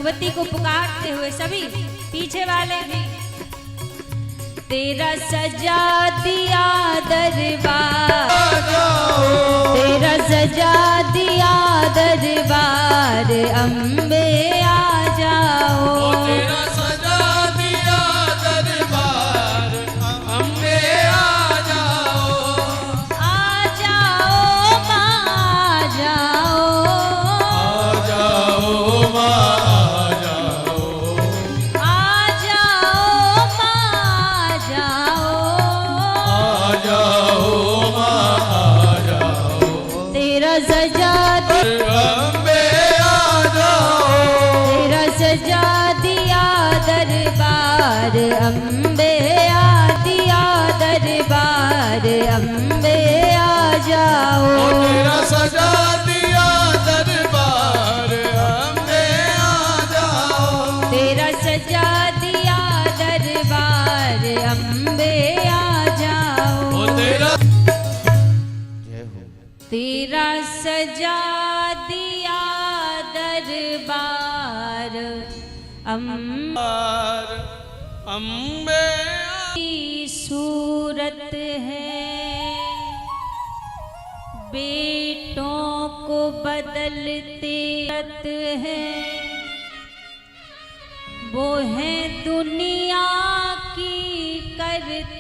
भगवती को पुकारते हुए सभी पीछे वाले भी। तेरा सजा दिया दरबार, तेरा सजा दिया दरबार, अम्बे आ जाओ। तेरा सजा दिया दरबार, अम्बे आ जाओ। आ जाओ माँ आ जाओ, आ जाओ माँ आ जाओ। आ जाओ माँ आ जाओ। आ जाओ माँ आ जाओ। तेरा सजा अम्बे आ जाओ। तेरा सजा दिया दरबार, अम्बे आ दिया दरबार, अम्बे आ जाओ। तेरा सजा दिया दरबार, अम्बे आ जाओ। तेरा सजा दिया दरबार, अम्बे आ जाओ। तेरा तेरा सजा दिया दरबार, अम्बे की सूरत है, बेटों को बदलते है, वो है दुनिया की करते।